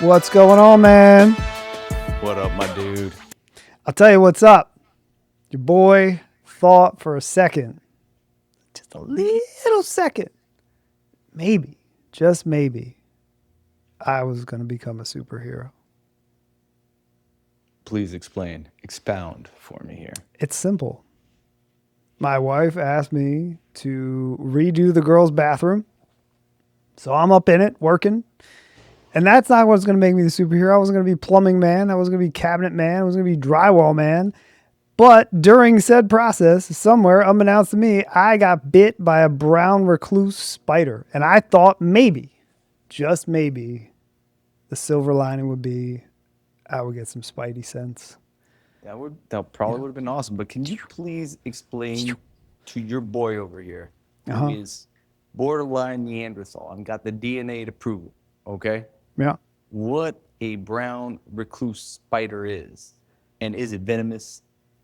What's going on, man? What up, my dude? I'll tell you what's up. Your boy thought for a second, just a little second, maybe, just maybe, I was going to become a superhero. Please explain, expound for me here. It's simple. My wife asked me to redo the girls' bathroom. So I'm up in it working. And that's not what's going to make me the superhero. I wasn't going to be plumbing man. I wasn't going to be cabinet man. I was going to be drywall man. But during said process, somewhere unbeknownst to me, I got bit by a brown recluse spider. And I thought maybe, just maybe, the silver lining would be I would get some spidey sense. That probably would have been awesome. But can you please explain to your boy over here, who Uh-huh. is borderline Neanderthal and got the DNA to prove it, okay? Yeah. What a brown recluse spider is, and is it venomous?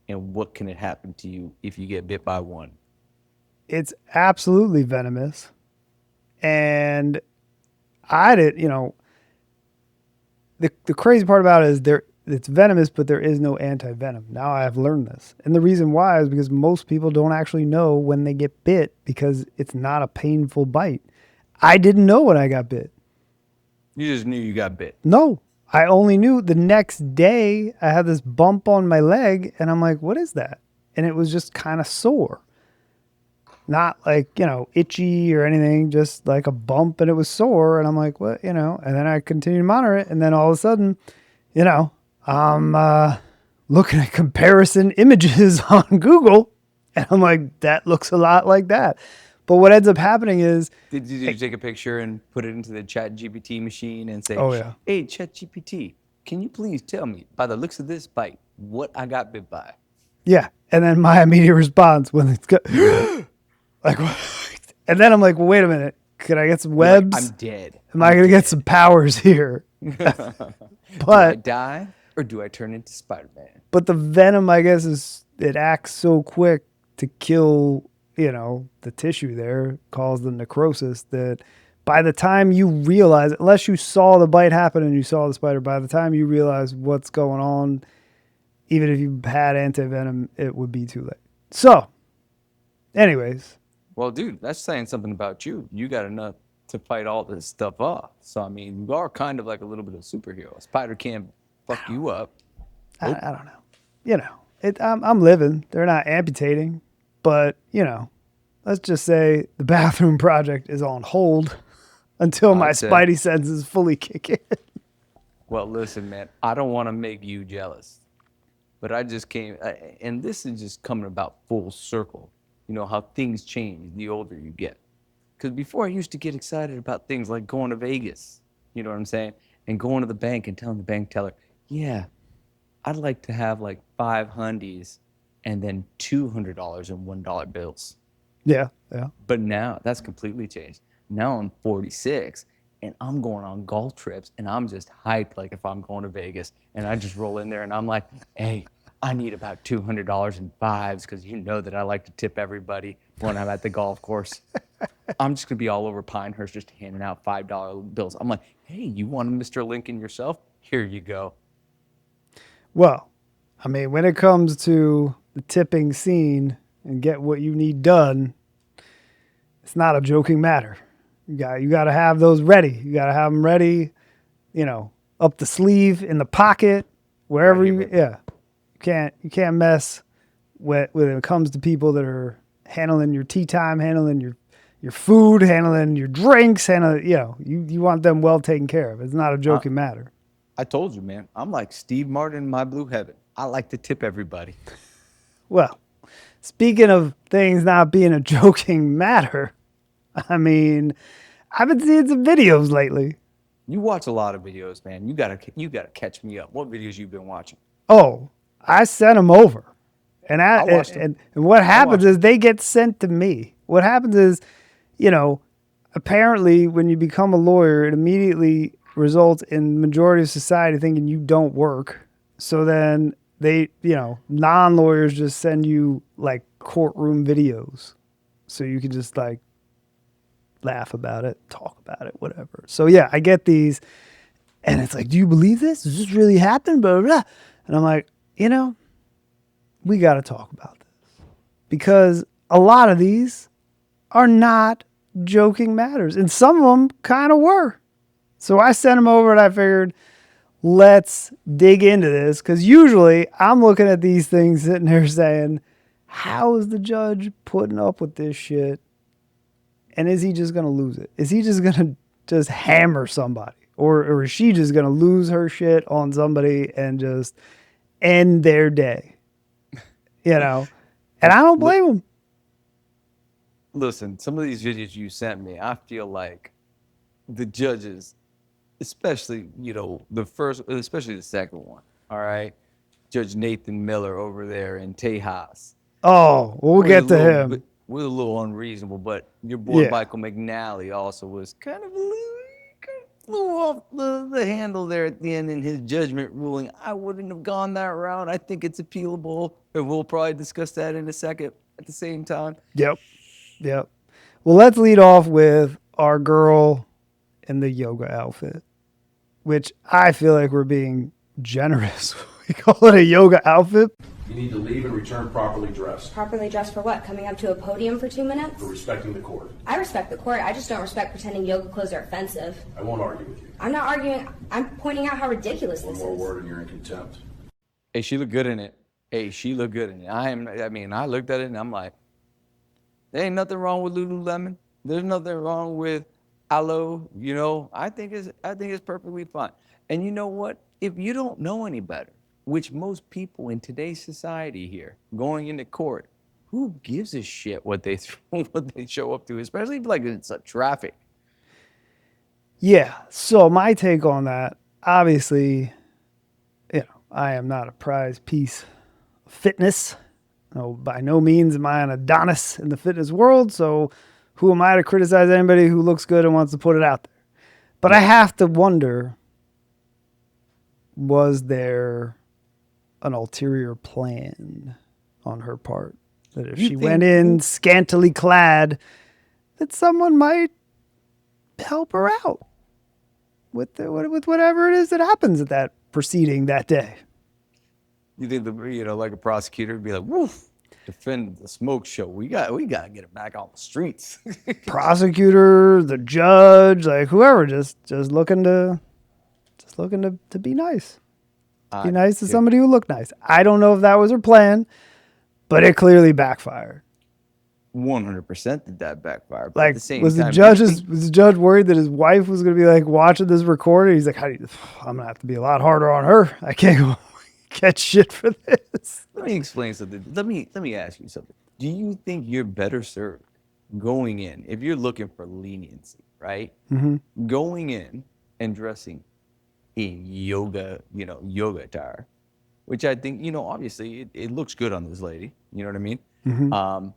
And what can it happen to you if you get bit by one? It's absolutely venomous. And I did, the crazy part about it is it's venomous, but there is no anti-venom. Now I have learned this. And the reason why is because most people don't actually know when they get bit because it's not a painful bite. I didn't know when I got bit. You just knew you got bit. No, I only knew the next day I had this bump on my leg and I'm like, what is that? And it was just kind of sore. Not like, itchy or anything, just like a bump and it was sore. And I'm like, what, and then I continued to monitor it. And then all of a sudden, I'm looking at comparison images on Google and I'm like, that looks a lot like that. But what ends up happening is, Did you take a picture and put it into the Chat GPT machine and say, oh yeah, "Hey, Chat GPT, can you please tell me by the looks of this bite what I got bit by?" yeah. And then my immediate response when it's got, like, and then I'm like, well, wait a minute. Can I get some You're like, webs? I'm dead. Am I going to get some powers here? Do I But die or do I turn into Spider-Man? But the venom, I guess, it acts so quick to kill, the tissue there, cause the necrosis that by the time you realize, unless you saw the bite happen and you saw the spider, by the time you realize what's going on, even if you had anti-venom, it would be too late. So, anyways, Well, dude, that's saying something about you. You got enough to fight all this stuff off. So, I mean, you are kind of like a little bit of a superhero. A spider can't fuck you up. Nope. I don't know. I'm living. They're not amputating, but, let's just say the bathroom project is on hold until my I'd say. spidey senses fully kick in. Well, listen, man, I don't want to make you jealous, but I just came, and this is just coming about full circle. You know how things change the older you get. Because before I used to get excited about things like going to Vegas, you know what I'm saying? And going to the bank and telling the bank teller, yeah, I'd like to have like 5 hundies and then $200 in $1 bills. Yeah, yeah. But now that's completely changed. Now I'm 46 and I'm going on golf trips and I'm just hyped like if I'm going to Vegas and I just roll in there and I'm like, hey, I need about $200 in fives because you know that I like to tip everybody when I'm at the golf course. I'm just gonna be all over Pinehurst just handing out $5 bills. I'm like, hey, you want a Mr. Lincoln yourself? Here you go. Well, I mean, when it comes to the tipping scene and get what you need done, it's not a joking matter. You got to have those ready. You got to have them ready, up the sleeve, in the pocket, wherever Right here, you. baby. Yeah, you can't mess when it comes to people that are handling your tea time, handling your food, handling your drinks, handling. You want them well taken care of. It's not a Uh, joking matter. I told you, man. I'm like Steve Martin in My Blue Heaven. I like to tip everybody. Well, speaking of things not being a joking matter, I mean, I've been seeing some videos lately. You watch a lot of videos, man. You gotta catch me up. What videos you been watching? Oh, I sent them over. And, I, I watched them. and what I happens watched is them. they get sent to me. What happens is, you know, apparently when you become a lawyer, it immediately results in the majority of society thinking you don't work. So then they, non-lawyers just send you like courtroom videos. So you can just like laugh about it, talk about it, whatever. So yeah, I get these And it's like, do you believe this? Does this really happen? Blah, blah, blah. And I'm like, we got to talk about this. Because a lot of these are not joking matters. And some of them kind of were. So I sent them over and I figured, let's dig into this. Because usually I'm looking at these things sitting there saying, how is the judge putting up with this shit? And is he just going to lose it? Is he just going to just hammer somebody? Or is she just going to lose her shit on somebody and just end their day? And I don't blame them. Listen, some of these videos you sent me, I feel like the judges, especially, especially the second one, all right? Judge Nathan Miller over there in Tejas. Oh, we'll get to him. Was a little unreasonable, but your boy Michael McNally also was kind of flew off the handle there at the end in his judgment ruling. I wouldn't have gone that route. I think it's appealable, and we'll probably discuss that in a second at the same time. Yep. Well, let's lead off with our girl in the yoga outfit, which I feel like we're being generous. We call it a yoga outfit. You need to leave and return properly dressed. Properly dressed for what? Coming up to a podium for 2 minutes? For respecting the court. I respect the court. I just don't respect pretending yoga clothes are offensive. I won't argue with you. I'm not arguing. I'm pointing out how ridiculous One this more is. word and you're in contempt. Hey, she looked good in it. I looked at it and I'm like, there ain't nothing wrong with Lululemon. There's nothing wrong with Aloe. I think it's perfectly fine. And you know what? If you don't know any better, which most people in today's society here going into court, who gives a shit what they show up to, especially like it's a traffic. Yeah. So my take on that, obviously, I am not a prize piece of fitness. No, by no means am I an Adonis in the fitness world. So who am I to criticize anybody who looks good and wants to put it out there? But I have to wonder, was there an ulterior plan on her part? That if she went in scantily clad, that someone might help her out with whatever it is that happens at that proceeding that day. You think like a prosecutor would be like, woof, defend the smoke show. We got to get it back on the streets. Prosecutor, the judge, like whoever, just looking to be nice. Be nice to somebody who looked nice. I don't know if that was her plan, but it clearly backfired. 100% did that backfire. But Like, at the same was time, the judge worried that his wife was going to be like watching this recording? He's like, I'm going to have to be a lot harder on her. I can't go catch shit for this. Let me explain something. Let me ask you something. Do you think you're better served going in, if you're looking for leniency, right? Mm-hmm. Going in and dressing in yoga attire, which I think, obviously it looks good on this lady. You know what I mean? Mm-hmm.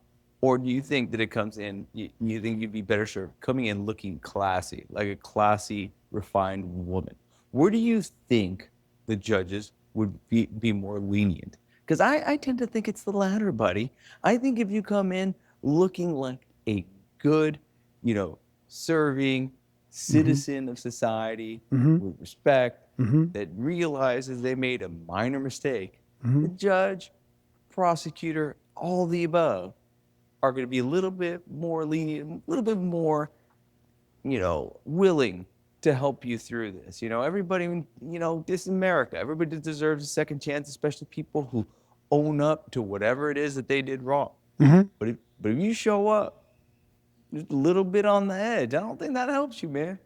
Or do you think that it comes in, you think you'd be better served coming in looking classy, like a classy, refined woman? Where do you think the judges would be more lenient? Because I tend to think it's the latter, buddy. I think if you come in looking like a good, serving citizen of society with respect, that realizes they made a minor mistake, the judge, prosecutor, all the above are going to be a little bit more lenient, a little bit more, willing to help you through this. Everybody, this is America. Everybody deserves a second chance, especially people who own up to whatever it is that they did wrong. Mm-hmm. But if you show up just a little bit on the edge, I don't think that helps you, man.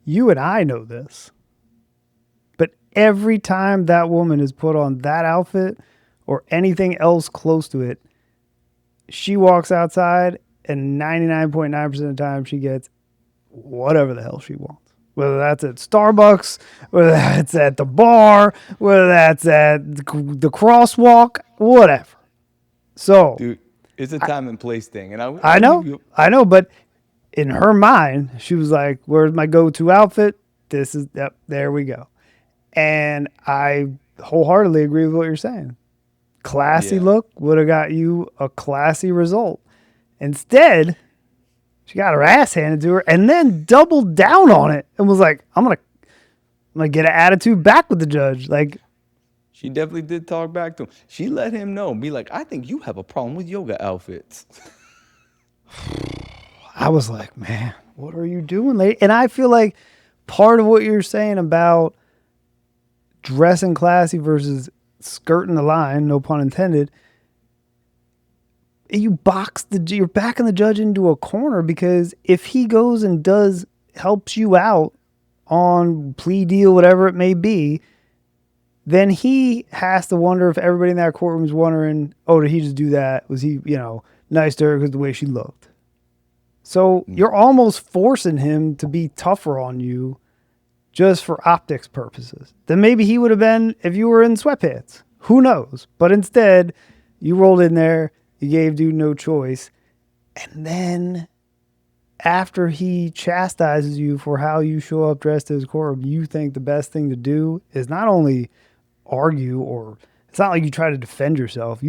You and I know this. But every time that woman is put on that outfit or anything else close to it, she walks outside and 99.9% of the time she gets whatever the hell she wants. Whether that's at Starbucks, whether that's at the bar, whether that's at the crosswalk, whatever. So, dude, it's a time and place thing. And I know, but in her mind, she was like, where's my go-to outfit? There we go. And I wholeheartedly agree with what you're saying. Classy look would have got you a classy result. Instead, she got her ass handed to her and then doubled down on it and was like, I'm going to I'm gonna get an attitude back with the judge. Like, She definitely did talk back to him. She let him know, be like, I think you have a problem with yoga outfits. I was like, man, what are you doing, lady? And I feel like part of what you're saying about dressing classy versus skirting the line, no pun intended, you're backing the judge into a corner, because if he goes and helps you out on plea deal, whatever it may be, then he has to wonder if everybody in that courtroom is wondering, oh, did he just do that? Was he, nice to her because the way she looked? So you're almost forcing him to be tougher on you just for optics purposes than maybe he would have been if you were in sweatpants. Who knows? But instead, you rolled in there, you gave dude no choice. And then after he chastises you for how you show up dressed to his courtroom, you think the best thing to do is not only argue, or it's not like you try to defend yourself.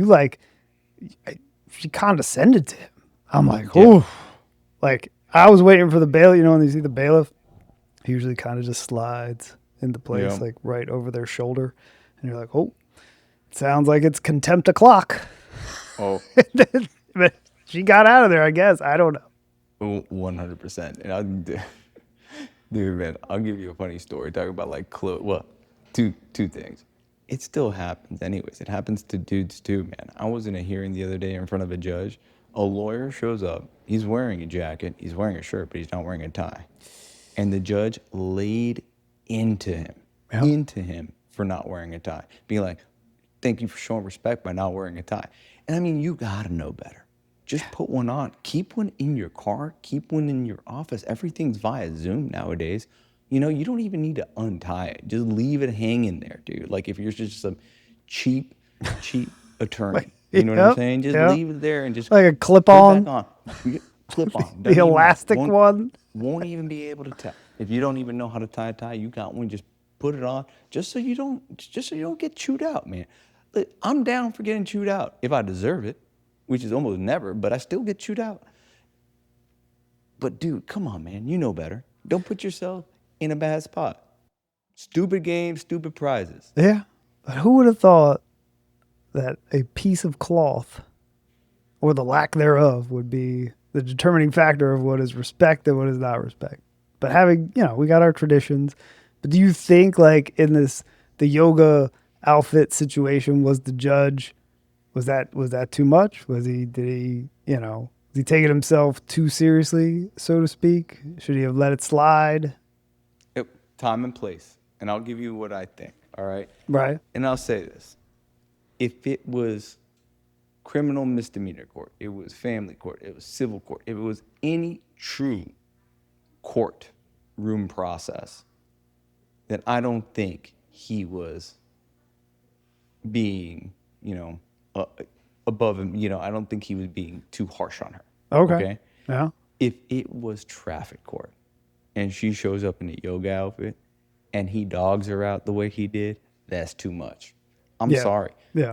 She condescended to him. I'm like, oh, like I was waiting for the bailiff. When you see the bailiff, he usually kind of just slides into place, like right over their shoulder. And you're like, oh, sounds like it's contempt o'clock. Oh. But she got out of there, I guess. I don't know. 100%. And dude, man, I'll give you a funny story. Talking about like two things. It still happens anyways. It happens to dudes too, man. I was in a hearing the other day in front of a judge. A lawyer shows up. He's wearing a jacket. He's wearing a shirt, but he's not wearing a tie. And the judge laid into him for not wearing a tie. Being like, thank you for showing respect by not wearing a tie. And I mean, you gotta know better. Just put one on. Keep one in your car. Keep one in your office. Everything's via Zoom nowadays. You don't even need to untie it. Just leave it hanging there, dude. Like if you're just some cheap attorney. You know what I'm saying? Just leave it there and just like a clip put on. It back on. Clip on. The elastic one. Won't even be able to tell. If you don't even know how to tie a tie, you got one. Just put it on, just so you don't get chewed out, man. Look, I'm down for getting chewed out if I deserve it, which is almost never. But I still get chewed out. But dude, come on, man. You know better. Don't put yourself in a bad spot. Stupid games, stupid prizes. Yeah. But who would have thought that a piece of cloth, or the lack thereof, would be the determining factor of what is respect and what is not respect? But having, we got our traditions. But do you think, like, in the yoga outfit situation, was the judge, was that too much? Was he taking himself too seriously, so to speak? Should he have let it slide? Time and place. And I'll give you what I think, all right? Right. And I'll say this. If it was criminal misdemeanor court, it was family court, it was civil court, if it was any true court room process, then I don't think he was being, above him. I don't think he was being too harsh on her. Okay. Yeah. If it was traffic court and she shows up in a yoga outfit and he dogs her out the way he did, that's too much. I'm sorry. Yeah.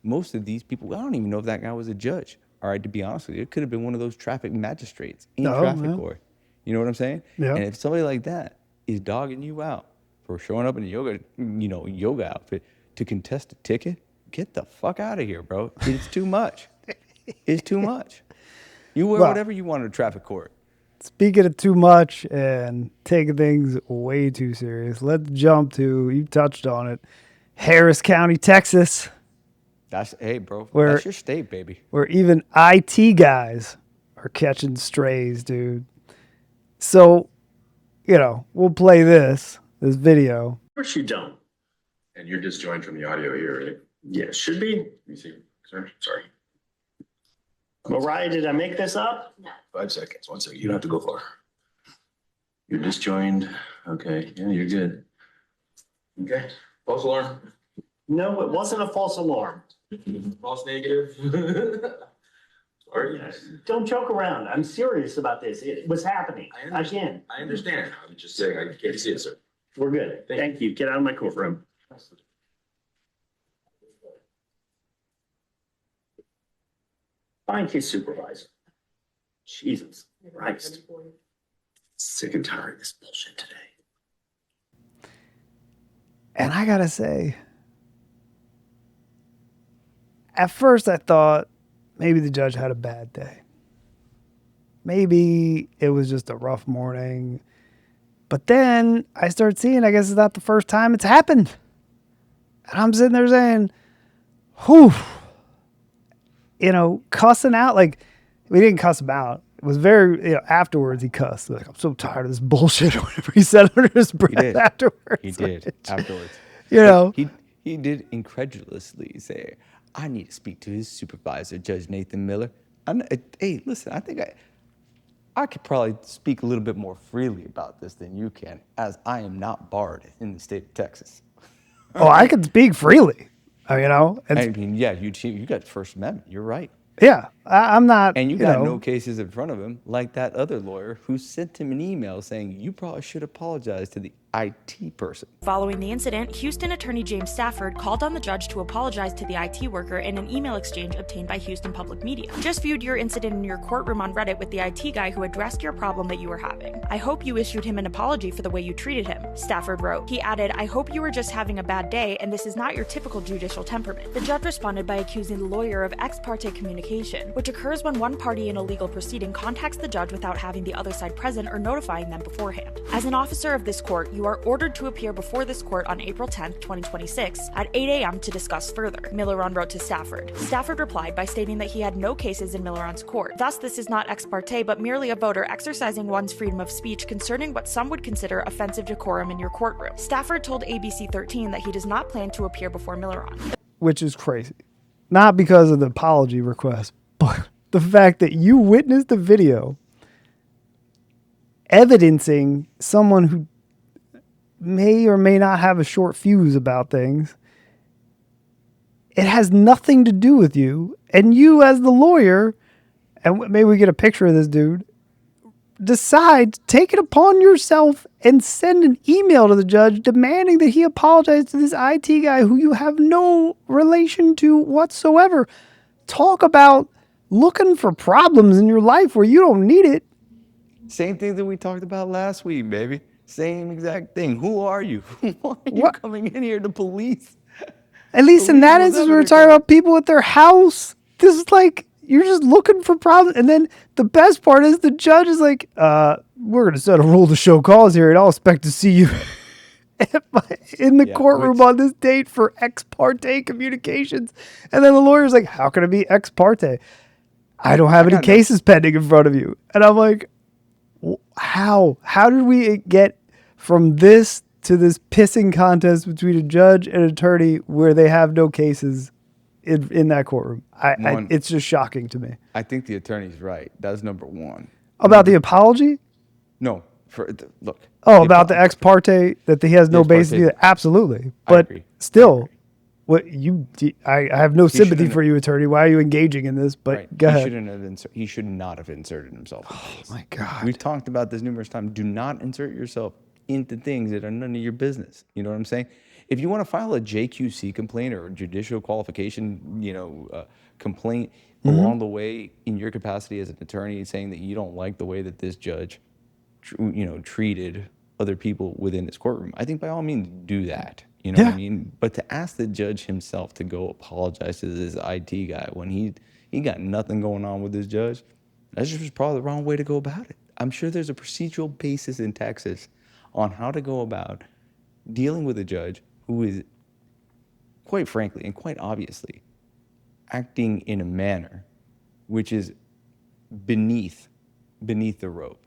Most of these people, I don't even know if that guy was a judge. All right, to be honest with you, it could have been one of those traffic magistrates in traffic court. You know what I'm saying? Yeah. And if somebody like that is dogging you out for showing up in a yoga outfit to contest a ticket, get the fuck out of here, bro. It's too much. It's too much. You wear whatever you want in a traffic court. Speaking of too much and taking things way too serious, let's jump to, you touched on it, Harris County, Texas. Hey, bro, Where, that's your state, baby. Where even IT guys are catching strays, dude. So, we'll play this video. Of course you don't. And you're disjoined from the audio here, right? Yeah, should be. Let me see. Sorry. Mariah, did I make this up? 5 seconds. 1 second. You don't have to go far. You're disjoined. Okay. Yeah, you're good. Okay. False alarm. No, it wasn't a false alarm. False negative. Sorry. Don't joke around. I'm serious about this. It was happening again. I understand. I'm just saying I can't see it, sir. We're good. Thank you. Get out of my courtroom. Find his supervisor. Jesus Christ. Sick and tired of this bullshit today. And I gotta say, at first I thought maybe the judge had a bad day. Maybe it was just a rough morning. But then I start seeing, I guess it's not the first time it's happened. And I'm sitting there saying, whew, cussing out. Like, we didn't cuss him out. It was very, afterwards he cussed. Like, I'm so tired of this bullshit or whatever he said under his breath afterwards. He did afterwards. He did incredulously say, I need to speak to his supervisor, Judge Nathan Miller. Hey, listen, I think I could probably speak a little bit more freely about this than you can, as I am not barred in the state of Texas. Oh, I could speak freely. I mean, yeah, you got First Amendment. You're right. Yeah, I'm not. And you got no cases in front of him, like that other lawyer who sent him an email saying you probably should apologize to the IT person. Following the incident, Houston attorney James Stafford called on the judge to apologize to the IT worker in an email exchange obtained by Houston Public Media. Just viewed your incident in your courtroom on Reddit with the IT guy who addressed your problem that you were having. I hope you issued him an apology for the way you treated him, Stafford wrote. He added, I hope you were just having a bad day and this is not your typical judicial temperament. The judge responded by accusing the lawyer of ex parte communication, which occurs when one party in a legal proceeding contacts the judge without having the other side present or notifying them beforehand. As an officer of this court, you are ordered to appear before this court on April 10, 2026 at 8 a.m. to discuss further, Milleron wrote to Stafford. Stafford replied by stating that he had no cases in Milleron's court. Thus, this is not ex parte, but merely a voter exercising one's freedom of speech concerning what some would consider offensive decorum in your courtroom. Stafford told ABC 13 that he does not plan to appear before Milleron. Which is crazy. Not because of the apology request, but the fact that you witnessed the video evidencing someone who may or may not have a short fuse about things. It has nothing to do with you. And you as the lawyer, and maybe we get a picture of this dude, decide to take it upon yourself and send an email to the judge demanding that he apologize to this IT guy who you have no relation to whatsoever. Talk about looking for problems in your life where you don't need it. Same thing that we talked about last week, baby. Same exact thing. Who are you? Why are you coming in here to police? At least in that instance, we were talking about people at their house. This is like, you're just looking for problems. And then the best part is the judge is like, we're going to set a rule to show cause here, and I'll expect to see you in the courtroom on this date for ex parte communications. And then the lawyer's like, how can it be ex parte? I don't have any cases pending in front of you. And I'm like, how did we get from this to this pissing contest between a judge and attorney where they have no cases in that courtroom? It's just shocking to me. I think the attorney's right. That's number one. About the apology? No. Look. Oh, about the ex parte that he has no basis either. Absolutely. But still, I have no sympathy for you, attorney. Why are you engaging in this? But go ahead. He should not have inserted himself. Oh my God. We've talked about this numerous times. Do not insert yourself into things that are none of your business. You know what I'm saying? If you want to file a JQC complaint or a judicial qualification, complaint along the way in your capacity as an attorney, saying that you don't like the way that this judge, treated other people within his courtroom, I think by all means do that. You know what I mean? But to ask the judge himself to go apologize to this IT guy when he got nothing going on with this judge, that's just probably the wrong way to go about it. I'm sure there's a procedural basis in Texas on how to go about dealing with a judge who is, quite frankly and quite obviously, acting in a manner which is beneath the rope.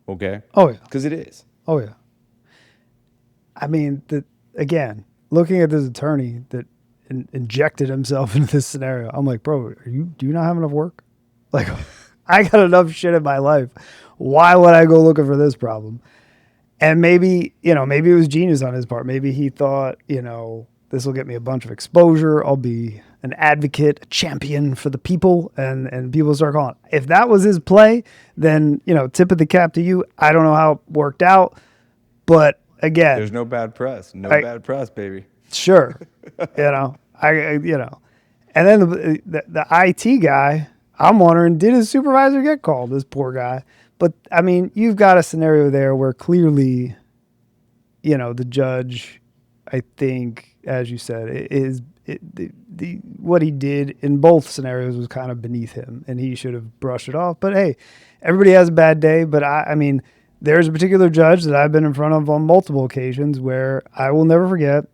Okay? Oh, yeah. Because it is. Oh, yeah. I mean, again, looking at this attorney that injected himself into this scenario, I'm like, bro, do you not have enough work? Like, I got enough shit in my life. Why would I go looking for this problem? And maybe it was genius on his part. Maybe he thought, this will get me a bunch of exposure. I'll be an advocate, a champion for the people, and people start calling. If that was his play, then, tip of the cap to you. I don't know how it worked out, but again, there's no bad press. Bad press, baby. Sure. And then the IT guy, I'm wondering, did his supervisor get called, this poor guy? But, I mean, you've got a scenario there where clearly, the judge I think, as you said, what he did in both scenarios was kind of beneath him, and he should have brushed it off. But hey, everybody has a bad day. But I mean, there's a particular judge that I've been in front of on multiple occasions where I will never forget,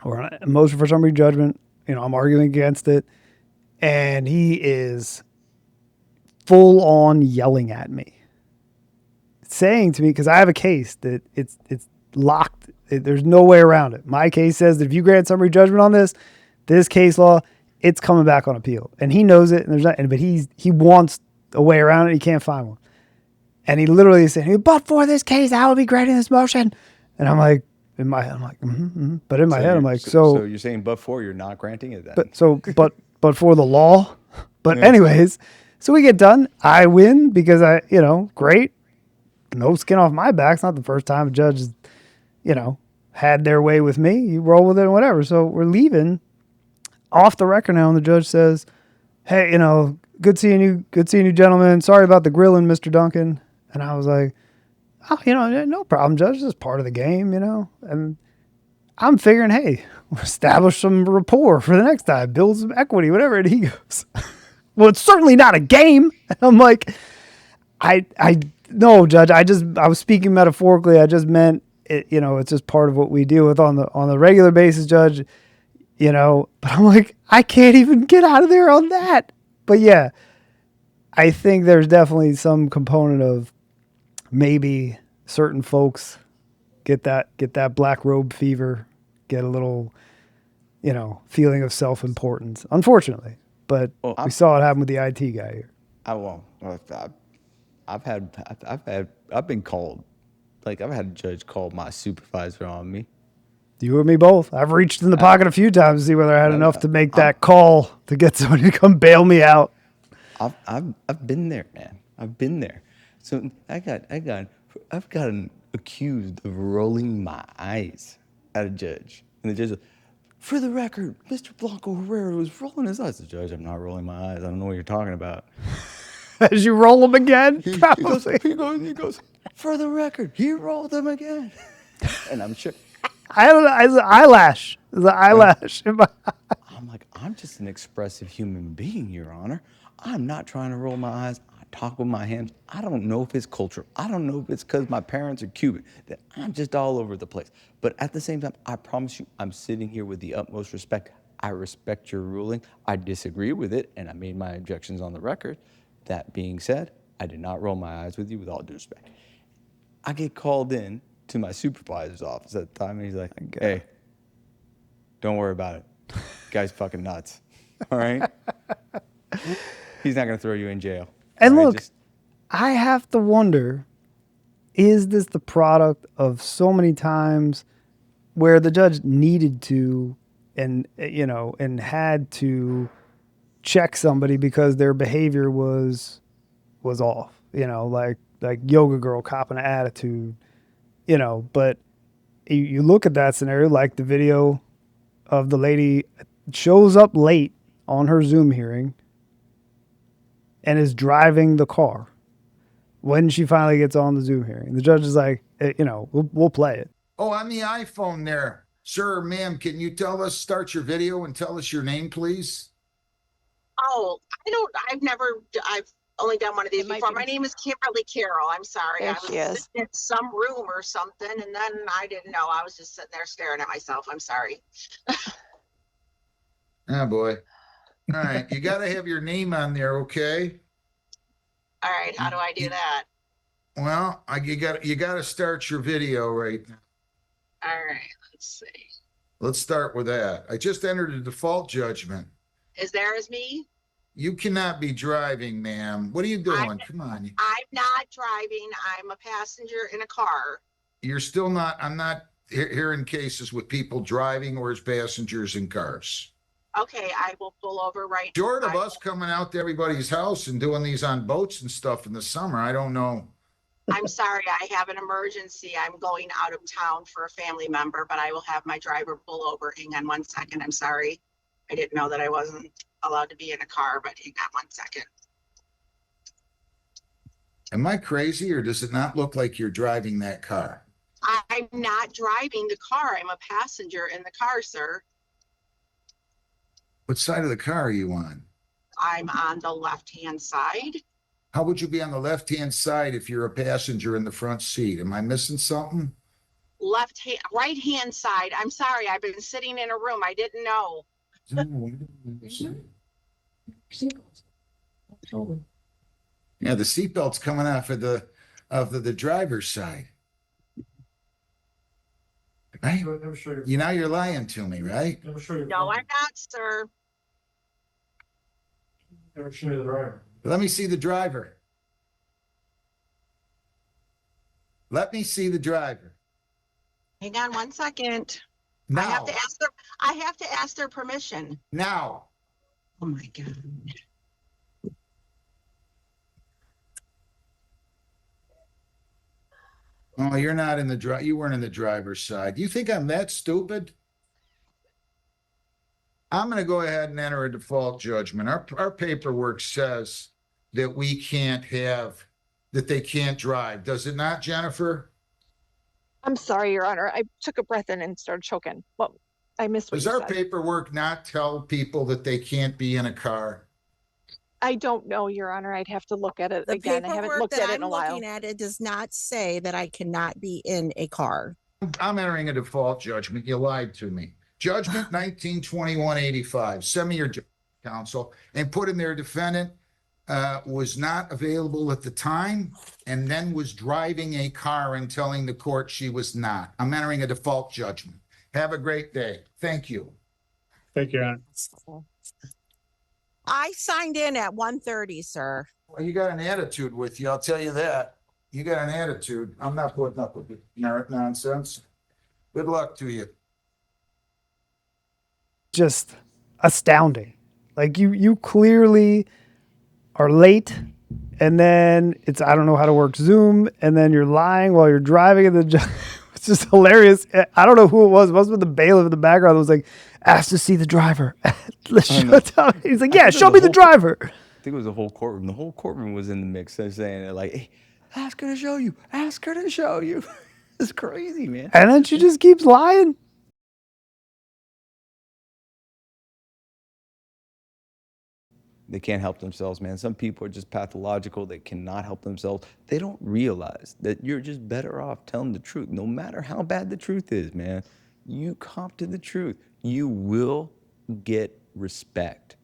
or a motion for summary judgment. I'm arguing against it, and he is full on yelling at me, saying to me, because I have a case that it's locked. There's no way around it. My case says that if you grant summary judgment on this case law, it's coming back on appeal, and he knows it. And there's not, but he wants a way around it. He can't find one, and he literally is saying, "But for this case, I will be granting this motion." And I'm like, in my head, I'm like, but in my head, I'm like, so you're saying, but for you're not granting it then? But for the law. But anyways, so we get done. I win because great. No skin off my back. It's not the first time a judge has, had their way with me. You roll with it and whatever. So we're leaving off the record now, and the judge says, "Hey, good seeing you, gentlemen. Sorry about the grilling, Mr. Duncan." And I was like, "Oh, no problem, Judge. This is part of the game, And I'm figuring, hey, we'll establish some rapport for the next time, build some equity, whatever." And he goes, "Well, it's certainly not a game." And I'm like, no, Judge. I was speaking metaphorically. I just meant it. It's just part of what we deal with on the regular basis, Judge. But I'm like, I can't even get out of there on that. But yeah, I think there's definitely some component of maybe certain folks get that black robe fever, get a little, feeling of self-importance, unfortunately. But we saw it happen with the IT guy here. I've been called, like I've had a judge call my supervisor on me. You and me both. I've reached in the pocket a few times to see whether I had enough to make that call to get somebody to come bail me out. I've been there, man. I've been there. So I've gotten accused of rolling my eyes at a judge, and the judge said, "For the record, Mr. Blanco Herrera was rolling his eyes." The judge, "I'm not rolling my eyes. I don't know what you're talking about." As you roll them again, he goes, "For the record, he rolled them again." And I'm sure. I don't know. It's an eyelash. There's an eyelash in my eye. I'm like, I'm just an expressive human being, Your Honor. I'm not trying to roll my eyes. I talk with my hands. I don't know if it's culture. I don't know if it's because my parents are Cuban, that I'm just all over the place. But at the same time, I promise you, I'm sitting here with the utmost respect. I respect your ruling. I disagree with it, and I made my objections on the record. That being said, I did not roll my eyes with you, with all due respect. I get called in to my supervisor's office at the time, and he's like, "Hey, don't worry about it. Guy's fucking nuts. All right? He's not going to throw you in jail." And right? look, I have to wonder, is this the product of so many times where the judge needed to and had to check somebody because their behavior was off, like yoga girl copping an attitude, but you look at that scenario, like the video of the lady shows up late on her Zoom hearing and is driving the car when she finally gets on the Zoom hearing. The judge is like, we'll play it. "Oh, on the iPhone there. Sir, ma'am, can you start your video and tell us your name, please?" Oh, I've only done one of these before. My name is Kimberly Carroll. I'm sorry. I was sitting in some room or something, and then I didn't know. I was just sitting there staring at myself. I'm sorry. Oh, boy. All right. You got to have your name on there, okay? All right. How do I do that? Well, you got to start your video right now. All right. Let's see. Let's start with that. I just entered a default judgment. Is there as me? You cannot be driving, ma'am. What are you doing? Come on. I'm not driving. I'm a passenger in a car. You're still not. I'm not hearing cases with people driving or as passengers in cars. Okay, I will pull over right now. Short of us coming out to everybody's house and doing these on boats and stuff in the summer, I don't know. I'm sorry, I have an emergency. I'm going out of town for a family member, but I will have my driver pull over. Hang on 1 second. I'm sorry. I didn't know that I wasn't allowed to be in a car, but hang on 1 second. Am I crazy, or does it not look like you're driving that car? I I'm not driving the car. I'm a passenger in the car, sir. What side of the car are you on? I'm on the left-hand side. How would you be on the left-hand side if you're a passenger in the front seat? Am I missing something? Right-hand side. I'm sorry. I've been sitting in a room. I didn't know. Yeah, the seatbelt's coming off of the driver's side. Right? You now you're lying to me, right? No, I'm not, sir. Let me see the driver. Let me see the driver. Hang on one second. Now. I have to ask their permission. Now. Oh my God. Oh, you're not in the you weren't in the driver's side. You think I'm that stupid? I'm going to go ahead and enter a default judgment. Our paperwork says that we can't have, that they can't drive. Does it not, Jennifer? I'm sorry, Your Honor. I took a breath in and started choking. Well, I missed what Does you our said. paperwork not tell people that they can't be in a car? I don't know, Your Honor. I'd have to look at it The again. I haven't paperwork looked that at it I'm in a while. looking at, it does not say that I cannot be in a car. I'm entering a default judgment. You lied to me. Judgment 1921-85. Send me your counsel and put in there defendant was not available at the time and then was driving a car and telling the court she was not. I'm entering a default judgment. Have a great day. Thank you. Thank you, Your Honor. I signed in at 1:30, sir. Well, you got an attitude with you. I'll tell you that. You got an attitude. I'm not putting up with your nonsense. Good luck to you. Just astounding. Like you clearly are late, and then it's I don't know how to work Zoom, and then you're lying while you're driving, and then it's just hilarious. I don't know who it was. It must have been the bailiff in the background that was like, asked to see the driver. He's like, yeah, show me the driver. I think it was the whole courtroom. The whole courtroom was in the mix, saying like, "Hey, ask her to show you. Ask her to show you." It's crazy, man. And then she just keeps lying. They can't help themselves, man. Some people are just pathological. They cannot help themselves. They don't realize that you're just better off telling the truth. No matter how bad the truth is, man, you cop to the truth. You will get respect.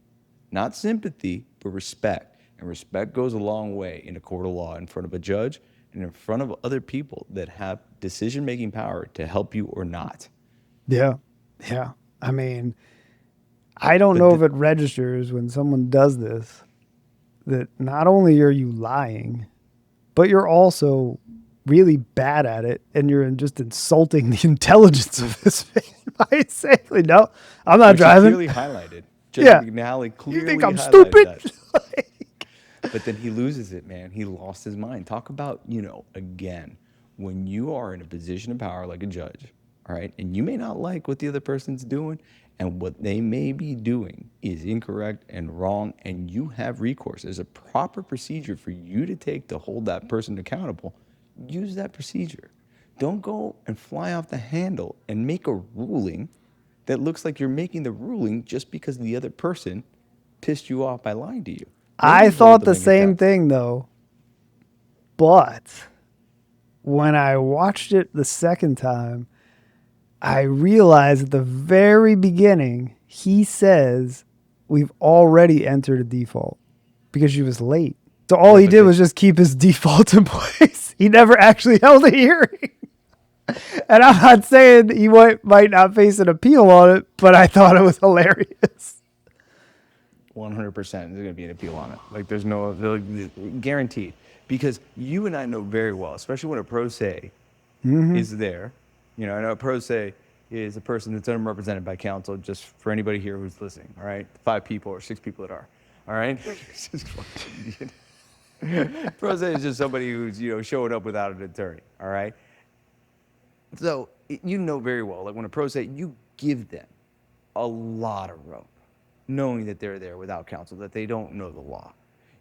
Not sympathy, but respect. And respect goes a long way in a court of law, in front of a judge, and in front of other people that have decision-making power to help you or not. Yeah. Yeah. I mean, I don't know if it registers when someone does this, that not only are you lying, but you're also really bad at it, and you're just insulting the intelligence of this man by saying, no, I'm not driving. Clearly highlighted. Yeah. Clearly you think I'm highlighted stupid? But then he loses it, man. He lost his mind. Talk about, again, when you are in a position of power like a judge, all right, and you may not like what the other person's doing, and what they may be doing is incorrect and wrong, and you have recourse. There's a proper procedure for you to take to hold that person accountable. Use that procedure. Don't go and fly off the handle and make a ruling that looks like you're making the ruling just because the other person pissed you off by lying to you. I thought the same thing, though. But when I watched it the second time, I realized at the very beginning, he says, we've already entered a default because she was late. So all he did was just keep his default in place. He never actually held a hearing. And I'm not saying he might not face an appeal on it, but I thought it was hilarious. 100% there's going to be an appeal on it. Like there's no guaranteed, because you and I know very well, especially when a pro se is there. I know a pro se is a person that's unrepresented by counsel, just for anybody here who's listening. All right, 5 people or 6 people that are. All right, pro se is just somebody who's showing up without an attorney. All right, so you know very well, like when a pro se, you give them a lot of rope, knowing that they're there without counsel, that they don't know the law.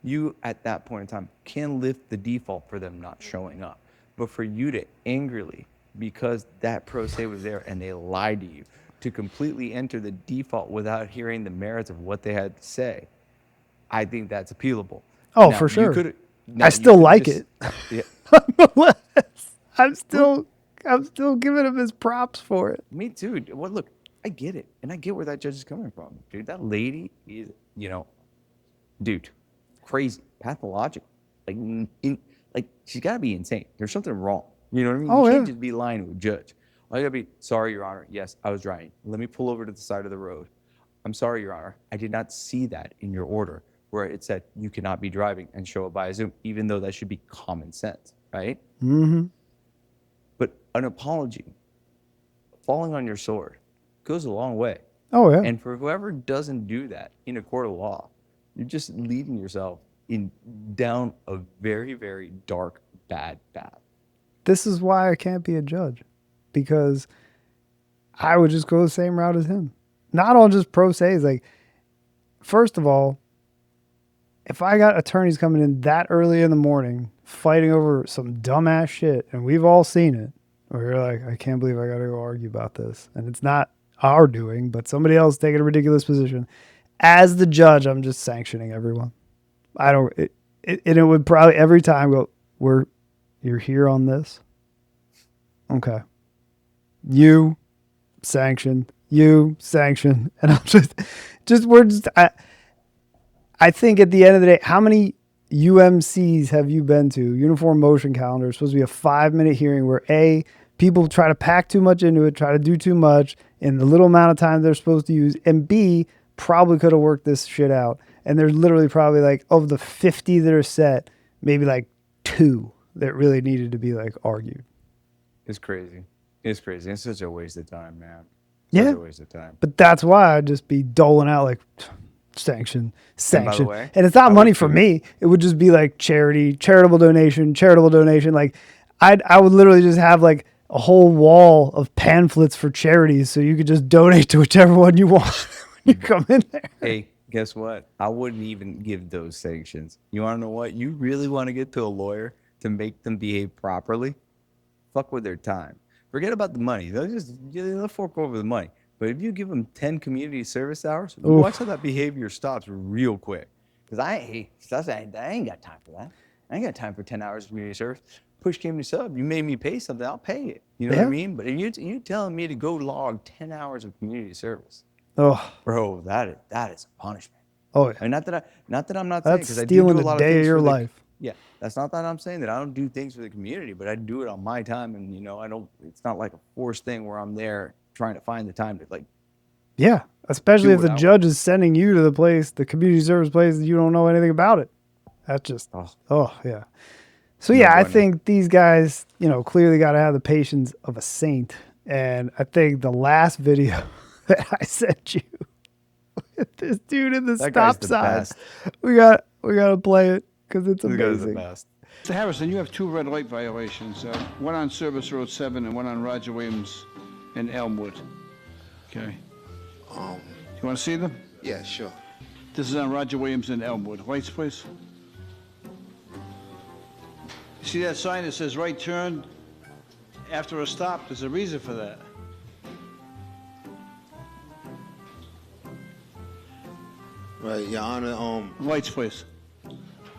You, at that point in time, can lift the default for them not showing up. But for you to angrily because that pro se was there and they lied to you to completely enter the default without hearing the merits of what they had to say. I think that's appealable. Oh, Now, for sure. Now, I you still could've like just- it. Yeah. Nonetheless, I'm still giving him his props for it. Me too. Well, look, I get it, and I get where that judge is coming from, dude. That lady is, dude, crazy, pathological. Like she's got to be insane. There's something wrong. You know what I mean? Oh, You yeah. can't just be lying to a judge. I gotta be sorry, Your Honor. Yes, I was driving. Let me pull over to the side of the road. I'm sorry, Your Honor. I did not see that in your order where it said you cannot be driving and show it by a Zoom, even though that should be common sense, right? Mm-hmm. But an apology, falling on your sword, goes a long way. Oh, yeah. And for whoever doesn't do that in a court of law, you're just leading yourself down a very, very dark, bad path. This is why I can't be a judge, because I would just go the same route as him. Not on just pro se's. Like, first of all, if I got attorneys coming in that early in the morning fighting over some dumbass shit, and we've all seen it, where you're like, I can't believe I got to go argue about this, and it's not our doing, but somebody else taking a ridiculous position. As the judge, I'm just sanctioning everyone. I don't. It would probably every time go, you're here on this. Okay. You sanction. And I'm I think at the end of the day, how many UMCs have you been to? Uniform Motion Calendar. It's supposed to be a 5-minute hearing where A, people try to pack too much into it, try to do too much in the little amount of time they're supposed to use, and B, probably could have worked this shit out. And there's literally probably like, of the 50 that are set, maybe like 2 that really needed to be like argued. It's crazy. It's crazy. It's such a waste of time, man. Yeah. Such a waste of time. But that's why I'd just be doling out like sanction. the way, And it's not I money would for too. me. It would just be like charitable donation. Like I would literally just have like a whole wall of pamphlets for charities so you could just donate to whichever one you want when you come in there. Hey, guess what? I wouldn't even give those sanctions. You want to know what? You really want to get to a lawyer to make them behave properly? Fuck with their time. Forget about the money. They'll fork over the money. But if you give them 10 community service hours, watch how that behavior stops real quick. Because I ain't got time for that. I ain't got time for 10 hours of community service. Push came to shove. You made me pay something, I'll pay it. You know what I mean? But if you're telling me to go log 10 hours of community service, bro, that is a punishment. Oh yeah. And not that I'm not saying, That's because I stealing do a lot a of day of things your for the- life. Yeah, that's not that I'm saying that I don't do things for the community, but I do it on my time, and I don't. It's not like a forced thing where I'm there trying to find the time to like. Yeah, especially Do if the what I judge is sending you to the community service place, and you don't know anything about it. That's just, yeah. So yeah, I think these guys, clearly got to have the patience of a saint. And I think the last video that I sent you, with this dude in the That guy's stop the sign, best. we got to play it because it's This guy's the amazing. best. Mr. Harrison, you have 2 red light violations, one on Service Road 7 and one on Roger Williams in Elmwood. Okay. You want to see them? Yeah, sure. This is on Roger Williams in Elmwood. Lights, please. See that sign that says right turn after a stop? There's a reason for that. Right, Your Honor, Lights, please.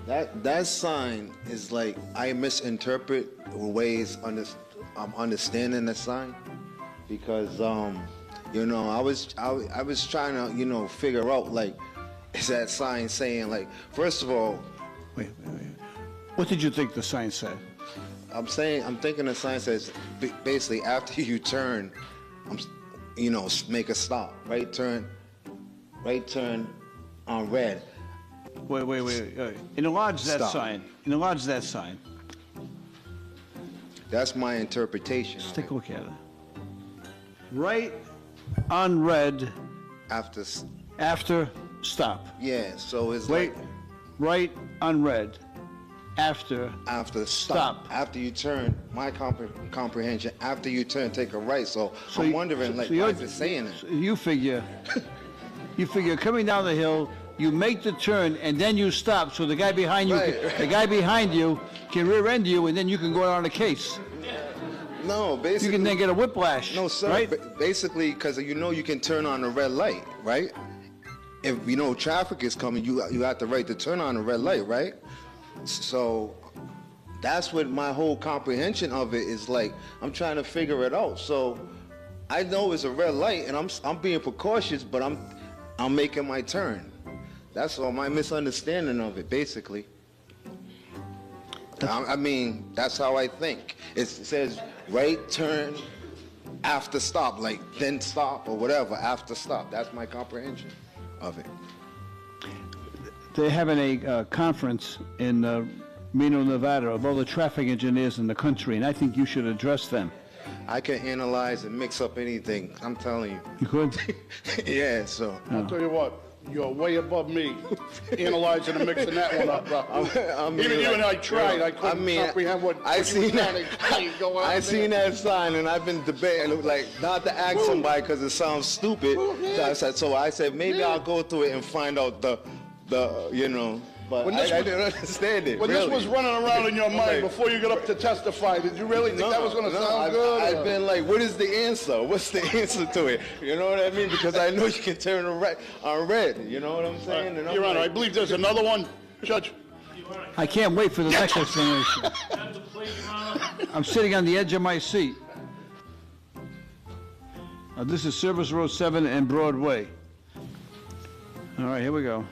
that sign is like, I misinterpret the ways I'm understanding the sign, because I was trying to figure out, like, is that sign saying, like, first of all, Wait. What did you think the sign said? I'm thinking the sign says basically after you turn, make a stop, right turn on red. Wait. Enlarge that Stop. sign. Enlarge that sign. That's my interpretation. Let's take a look at it. Right on red After, after stop. yeah, so it's Wait, like right on red after after Stop. After you turn, my comprehension, after you turn, take a right. So I'm you- wondering, like, so why you're- is it saying it? so you figure coming down the hill, you make the turn and then you stop so the guy behind you Right. the guy behind you can rear end you and then you can go on a case. No, basically. You can then get a whiplash. No, sir. Right? Basically, because you can turn on the red light, right? If traffic is coming, you have the right to turn on the red light, right? So that's what my whole comprehension of it is like. I'm trying to figure it out. So I know it's a red light, and I'm being precautious, but I'm making my turn. That's all my misunderstanding of it, basically. I mean, that's how I think. It says right turn after stop, like then stop or whatever after stop. That's my comprehension of it. They're having a conference in Reno, Nevada, of all the traffic engineers in the country, and I think you should address them. I can analyze and mix up anything. I'm telling you. You could? Yeah, so. I'll tell you what. You're way above me, analyzing and mixing that one up, bro. Even you and I tried. I couldn't comprehend what I seen that sign, and I've been debating, like, not to ask somebody because it sounds stupid. So I said maybe I'll go through it and find out the But I didn't understand it. When really. this was running around in your mind before you got up to testify, did you really think that was going to sound good? I've been like, what is the answer? What's the answer to it? You know what I mean? Because I know you can turn on red. You know what I'm saying? And Your Honor, I believe there's another one, Judge. I can't wait for the next explanation. I'm sitting on the edge of my seat. This is Service Road 7 and Broadway. All right, here we go.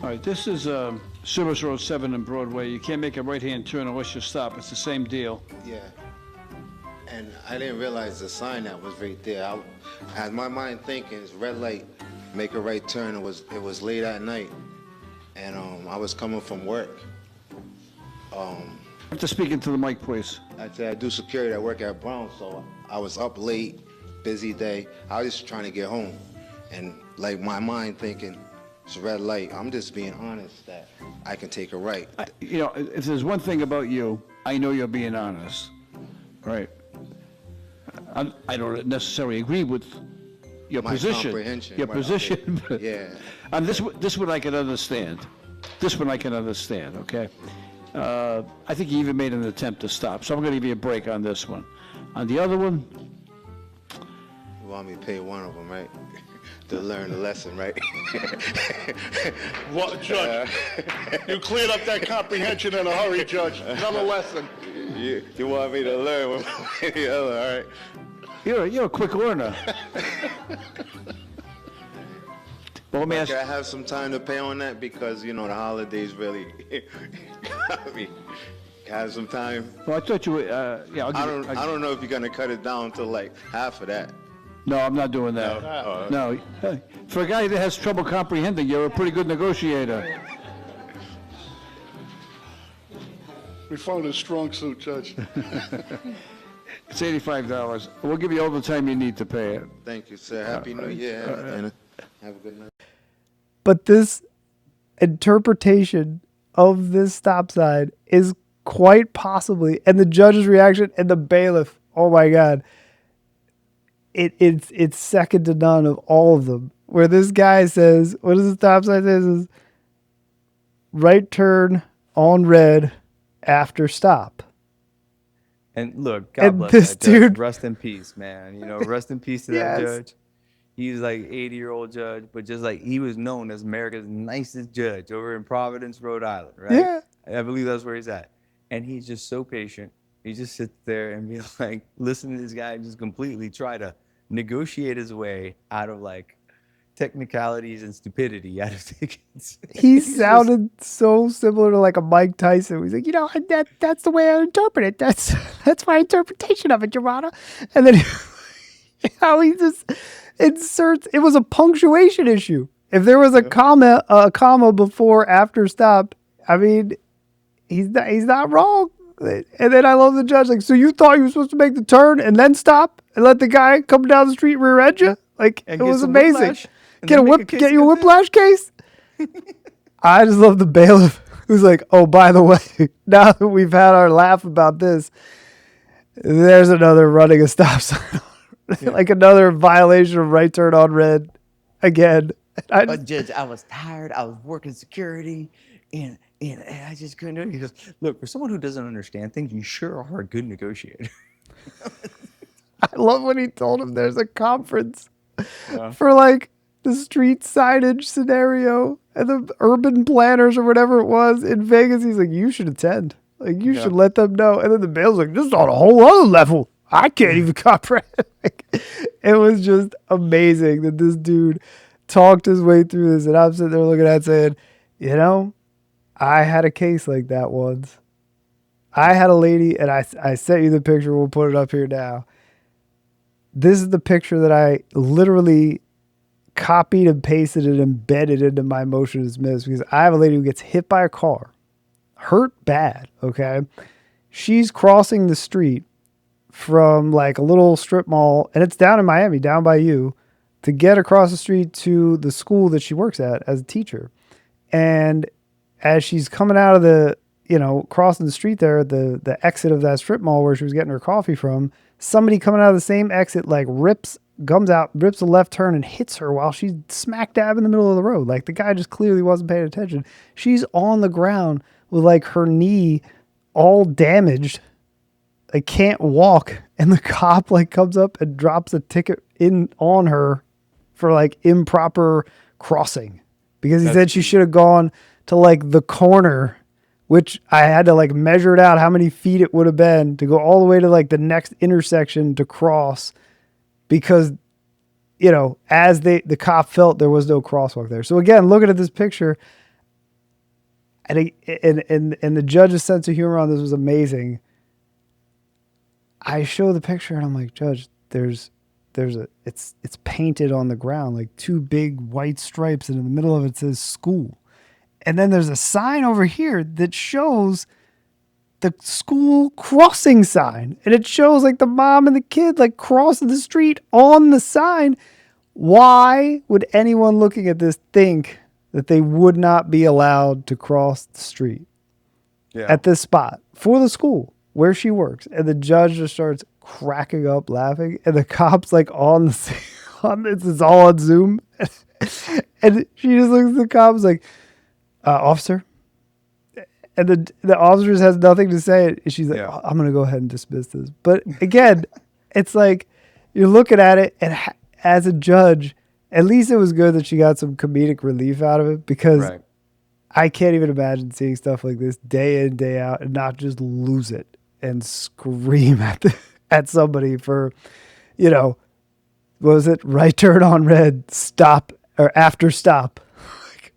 All right, this is Service Road 7 and Broadway. You can't make a right-hand turn unless you stop. It's the same deal. Yeah. And I didn't realize the sign that was right there. I had my mind thinking, it's red light, make a right turn. It was late at night, and I was coming from work. You have to speak into the mic, please. I do security. I work at Brown, so I was up late, busy day. I was just trying to get home, and like my mind thinking, it's a red light. I'm just being honest that I can take a right. If there's one thing about you, I know you're being honest, right? I don't necessarily agree with your My position. comprehension, Your right, position. okay. Yeah. And this one I can understand. This one I can understand. Okay. I think you even made an attempt to stop, so I'm going to give you a break on this one. On the other one, You want me to pay one of them, right? To learn the lesson, right? What, Judge? You cleared up that comprehension in a hurry, Judge. Another lesson. You want me to learn with the other, all right? you're a quick learner. Well, let me ask. Can I have some time to pay on that because the holidays really got me. Can I have some time? Well, I thought you were. Yeah, I don't know if you're gonna cut it down to like half of that. No, I'm not doing that. No. Hey, for a guy that has trouble comprehending, you're a pretty good negotiator. We found a strong suit, Judge. It's $85. We'll give you all the time you need to pay it. Thank you, sir. Happy New Year, and have a good night. But this interpretation of this stop sign is quite possibly, and the judge's reaction and the bailiff, oh my God, it's second to none of all of them. Where this guy says, what does the stop sign say? Is right turn on red after stop. And look, God And bless this that judge. dude- Rest in peace, man. Rest in peace to that Yes. judge. He's like 80-year-old judge, but just like he was known as America's nicest judge over in Providence, Rhode Island, right? Yeah. I believe that's where he's at. And he's just so patient. He just sits there and be like, listen to this guy just completely try to negotiate his way out of like technicalities and stupidity out of tickets. He sounded so similar to like a Mike Tyson. He's like, that's the way I interpret it. That's my interpretation of it, Your Honor. And then he just inserts. It was a punctuation issue. If there was a comma before after stop, I mean, he's not wrong. And then I love the judge. Like, so you thought you were supposed to make the turn and then stop and let the guy come down the street rear end you? Like, And it get was some amazing. whiplash, and Get then make a case you a against it. whiplash case. I just love the bailiff who's like, oh, by the way, now that we've had our laugh about this, there's another running a stop sign, like another violation of right turn on red again. Judge, I was tired. I was working security. And I just couldn't do it. He goes, look, for someone who doesn't understand things, you sure are a good negotiator. I love when he told him there's a conference for like the street signage scenario and the urban planners or whatever it was in Vegas. He's like, you should attend. Like, you should let them know. And then the bail's like, this is on a whole other level. I can't even comprehend. Like, it was just amazing that this dude talked his way through this. And I'm sitting there looking at it saying, you know, I had a case like that once. I had a lady, and I sent you the picture. We'll put it up here now. This is the picture that I literally copied and pasted and embedded into my motion to dismiss, because I have a lady who gets hit by a car, hurt bad, okay? She's crossing the street from like a little strip mall, and it's down in Miami, down by you, to get across the street to the school that she works at as a teacher. And as she's coming out of the, crossing the street there, the exit of that strip mall where she was getting her coffee from, somebody coming out of the same exit, like rips a left turn and hits her while she's smack dab in the middle of the road. Like, the guy just clearly wasn't paying attention. She's on the ground with like her knee all damaged. I can't walk. And the cop like comes up and drops a ticket in on her for like improper crossing, because he said she should have gone to like the corner, which I had to like measure it out how many feet it would have been to go all the way to like the next intersection to cross, because, as the cop felt there was no crosswalk there. So again, looking at this picture, and the judge's sense of humor on this was amazing. I show the picture and I'm like, Judge, it's painted on the ground, like two big white stripes, and in the middle of it says school. And then there's a sign over here that shows the school crossing sign. And it shows like the mom and the kid like crossing the street on the sign. Why would anyone looking at this think that they would not be allowed to cross the street at this spot for the school where she works? And the judge just starts cracking up laughing. And the cop's like on it's all on Zoom. And she just looks at the cops like, officer. And the officer just has nothing to say. And she's like, oh, I'm going to go ahead and dismiss this. But again, it's like you're looking at it, and as a judge, at least it was good that she got some comedic relief out of it, because I can't even imagine seeing stuff like this day in, day out, and not just lose it and scream at somebody for, what was it? Right turn on red, stop, or after stop.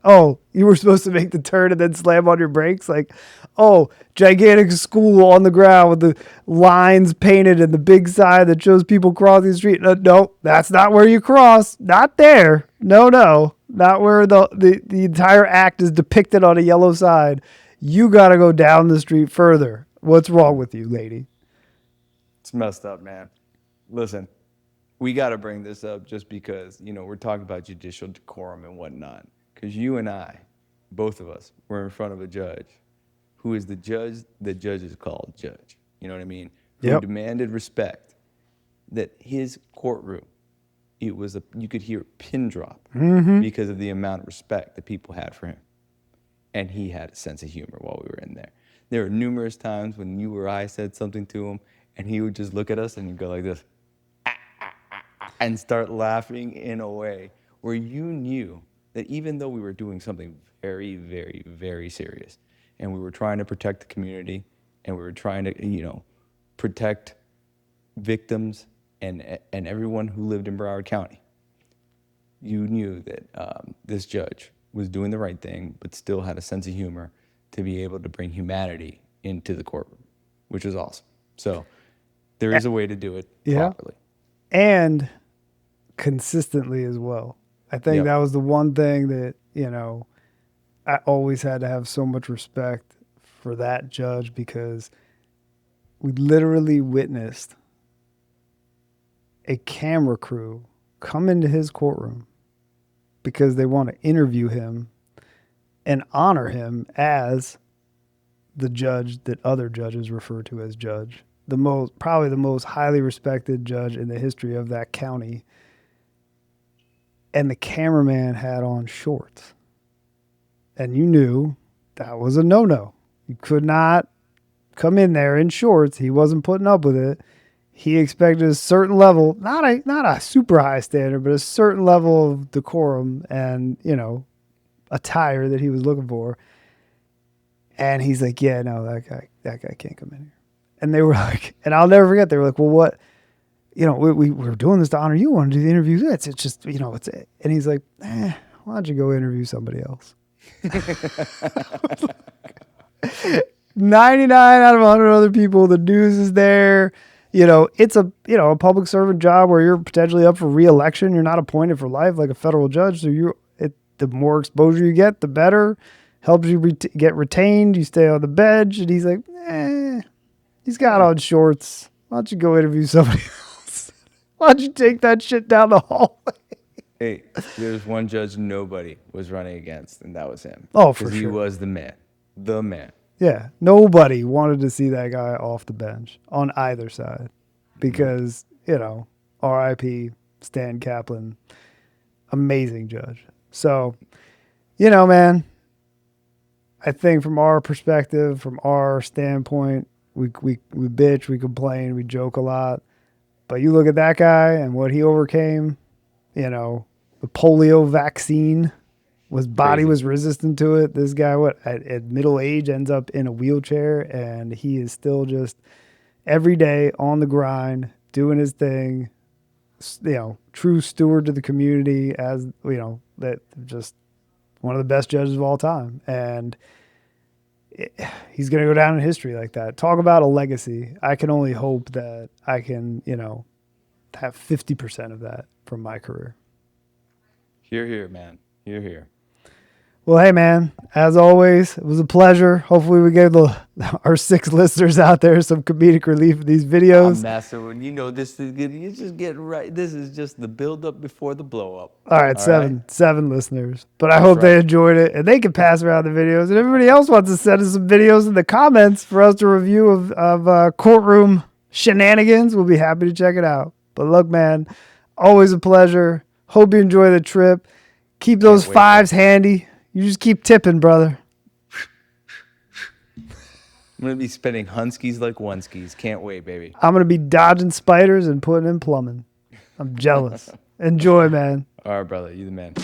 Oh, you were supposed to make the turn and then slam on your brakes? Like, oh, gigantic school on the ground with the lines painted and the big sign that shows people crossing the street. No, that's not where you cross. Not there. No. Not where the entire act is depicted on a yellow sign. You got to go down the street further. What's wrong with you, lady? It's messed up, man. Listen, we got to bring this up just because, we're talking about judicial decorum and whatnot. Because you and I, both of us, were in front of a judge who is the judge that judges call judge. You know what I mean? Who demanded respect. That his courtroom, you could hear a pin drop because of the amount of respect that people had for him. And he had a sense of humor while we were in there. There were numerous times when you or I said something to him, and he would just look at us and he'd go like this, and start laughing in a way where you knew that even though we were doing something very, very, very serious, and we were trying to protect the community, and we were trying to, protect victims and everyone who lived in Broward County, you knew that this judge was doing the right thing, but still had a sense of humor to be able to bring humanity into the courtroom, which is awesome. So there is a way to do it properly. And consistently as well. I think that was the one thing that, I always had to have so much respect for that judge, because we literally witnessed a camera crew come into his courtroom because they want to interview him and honor him as the judge that other judges refer to as judge. Probably the most highly respected judge in the history of that county. And the cameraman had on shorts. And you knew that was a no-no. You could not come in there in shorts. He wasn't putting up with it. He expected a certain level, not a super high standard, but a certain level of decorum and, attire that he was looking for. And he's like, yeah, no, that guy can't come in here. And they were like, and I'll never forget, they were like, well, what, we were doing this to honor you. Want to do the interview? It's just, it's it. And he's like, why don't you go interview somebody else? 99 out of 100 other people, the news is there. It's a public servant job where you're potentially up for re-election. You're not appointed for life like a federal judge. So the more exposure you get, the better. Helps you get retained. You stay on the bench. And he's like, he's got on shorts. Why don't you go interview somebody else? Why don't you take that shit down the hallway? Hey, there's one judge nobody was running against, and that was him. Oh, for sure. He was the man. The man. Yeah, nobody wanted to see that guy off the bench on either side because, R.I.P. Stan Kaplan, amazing judge. So, man, I think from our perspective, from our standpoint, we bitch, we complain, we joke a lot. But you look at that guy and what he overcame, the polio vaccine. His body was resistant to it. This guy, at middle age, ends up in a wheelchair, and he is still just every day on the grind, doing his thing. True steward to the community, as that just one of the best judges of all time, and he's gonna go down in history like that. Talk about a legacy. I can only hope that I can, have 50% of that from my career. Hear, hear, man. Hear, hear. Well, hey, man, as always, it was a pleasure. Hopefully we gave our 6 listeners out there some comedic relief in these videos. Master, when this is good, you just get right. This is just the build-up before the blow-up. All right, seven listeners. But I hope they enjoyed it, and they can pass around the videos. And everybody else wants to send us some videos in the comments for us to review of courtroom shenanigans. We'll be happy to check it out. But look, man, always a pleasure. Hope you enjoy the trip. Keep those 5s handy. You just keep tipping, brother. I'm going to be spending Hunskies like Oneskies. Can't wait, baby. I'm going to be dodging spiders and putting in plumbing. I'm jealous. Enjoy, man. All right, brother. You the man.